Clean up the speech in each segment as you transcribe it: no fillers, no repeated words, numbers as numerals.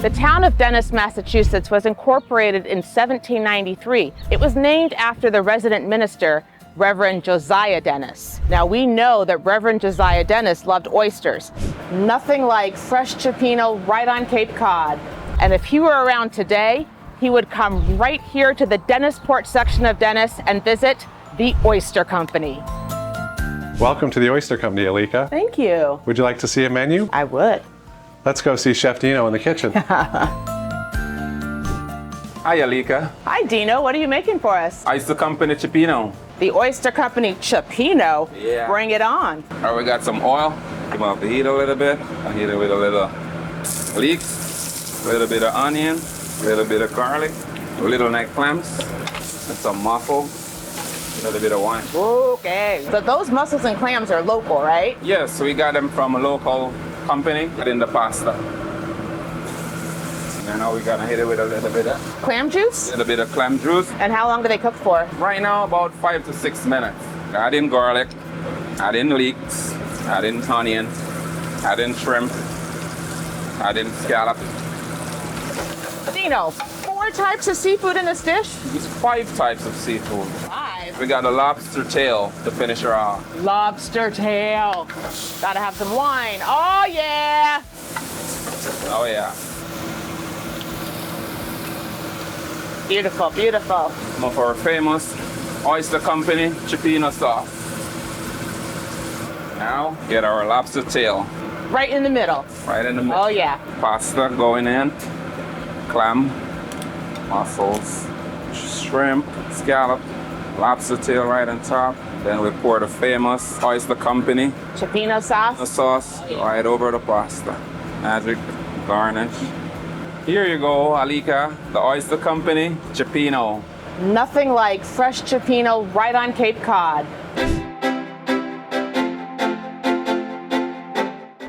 The town of Dennis, Massachusetts was incorporated in 1793. It was named after the resident minister, Reverend Josiah Dennis. Now we know that Reverend Josiah Dennis loved oysters. Nothing like fresh cioppino right on Cape Cod. And if he were around today, he would come right here to the Dennisport section of Dennis and visit the Oyster Company. Welcome to the Oyster Company, Alika. Thank you. Would you like to see a menu? I would. Let's go see Chef Dino in the kitchen. Hi, Alika. Hi, Dino. What are you making for us? Oyster Company cioppino. The Oyster Company cioppino? Yeah. Bring it on. All right, we got some oil. Come off the heat a little bit. I heat it with a little leeks, a little bit of onion, a little bit of garlic, a little neck clams, and some mussel, a little bit of wine. Okay. So those mussels and clams are local, right? Yes, we got them from a local company in the pasta. And now we're gonna hit it with a little bit of Clam juice? clam juice. And how long do they cook for? Right now, about 5 to 6 minutes. Add in garlic, add in leeks, add in onion, add in shrimp, add in scallop. Dino, 4 types of seafood in this dish? It's 5 types of seafood. 5. We got a lobster tail to finish her off. Lobster tail. Gotta have some wine. Oh, yeah. Oh yeah. Beautiful, beautiful. Some of our famous Oyster Company cioppino sauce. Now, get our lobster tail. Right in the middle. Right in the middle. Oh, yeah. Pasta going in. Clam, mussels, shrimp, scallop, lobster tail right on top. Then we pour the famous Oyster Company Cioppino sauce. sauce right over the pasta. Magic garnish. Here you go, Alika, the Oyster Company cioppino. Nothing like fresh cioppino right on Cape Cod.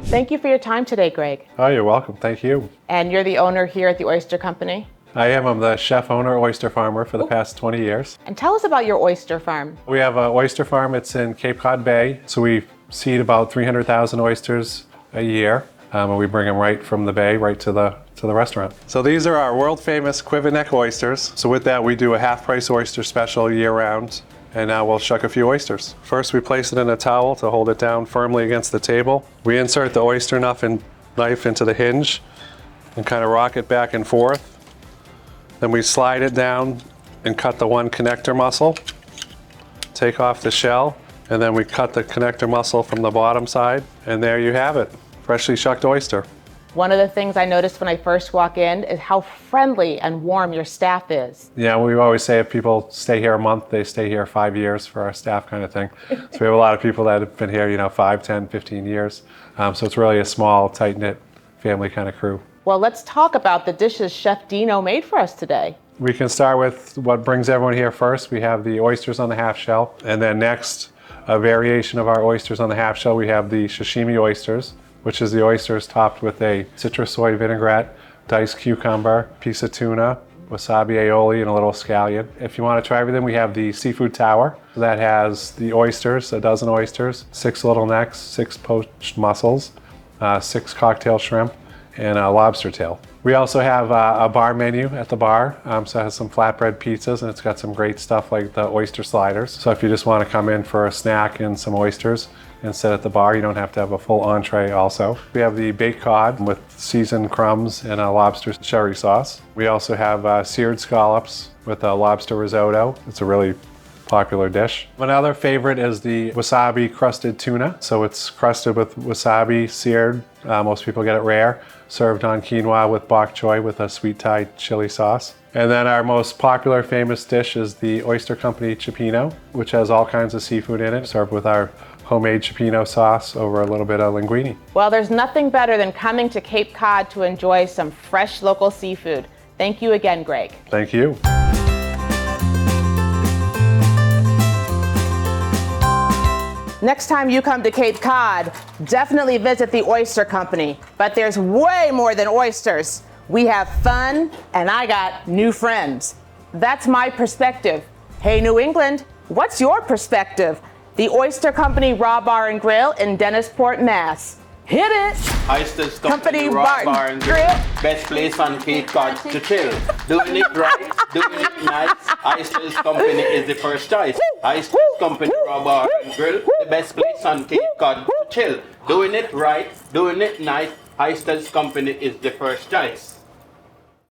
Thank you for your time today, Greg. Oh, you're welcome. Thank you. And you're the owner here at the Oyster Company. I am. I'm the chef owner, oyster farmer for the past 20 years. And tell us about your oyster farm. We have an oyster farm. It's in Cape Cod Bay. So we seed about 300,000 oysters a year. And we bring them right from the bay right to the restaurant. So these are our world famous quiver neck oysters. So with that, we do a half price oyster special year round. And now we'll shuck a few oysters. First, we place it in a towel to hold it down firmly against the table. We insert the oyster knife into the hinge and kind of rock it back and forth. Then we slide it down and cut the one connector mussel. Take off the shell, and then we cut the connector mussel from the bottom side. And there you have it, freshly shucked oyster. One of the things I noticed when I first walk in is how friendly and warm your staff is. Yeah, we always say if people stay here a month, they stay here 5 years for our staff kind of thing. So we have a lot of people that have been here, 5, 10, 15 years. So it's really a small, tight-knit family kind of crew. Well, let's talk about the dishes Chef Dino made for us today. We can start with what brings everyone here first. We have the oysters on the half shell. And then next, a variation of our oysters on the half shell, we have the sashimi oysters, which is the oysters topped with a citrus soy vinaigrette, diced cucumber, piece of tuna, wasabi aioli, and a little scallion. If you want to try everything, we have the seafood tower that has the oysters, a dozen oysters, 6 little necks, 6 poached mussels, 6 cocktail shrimp, and a lobster tail. We also have a bar menu at the bar, so it has some flatbread pizzas, and it's got some great stuff like the oyster sliders. So if you just want to come in for a snack and some oysters and sit at the bar, you don't have to have a full entree also. We have the baked cod with seasoned crumbs and a lobster sherry sauce. We also have seared scallops with a lobster risotto. It's a really popular dish. Another favorite is the wasabi crusted tuna. So it's crusted with wasabi, seared. Most people get it rare. Served on quinoa with bok choy with a sweet Thai chili sauce. And then our most popular famous dish is the Oyster Company cioppino, which has all kinds of seafood in it, served with our homemade cioppino sauce over a little bit of linguine. Well, there's nothing better than coming to Cape Cod to enjoy some fresh local seafood. Thank you again, Greg. Thank you. Next time you come to Cape Cod, definitely visit the Oyster Company. But there's way more than oysters. We have fun, and I got new friends. That's my perspective. Hey, New England, what's your perspective? The Oyster Company Raw Bar and Grill in Dennisport, Mass. Hit it! Oysters Company Company Raw Bar Bar and and Grill. Grill. Best place on Cape Cod to chill. Doing it right, doing it nice. Oysters Company is the first choice. Oysters Company Raw Bar and Grill. The best place on Cape Cod to chill. Doing it right, doing it nice. Oysters Company is the first choice.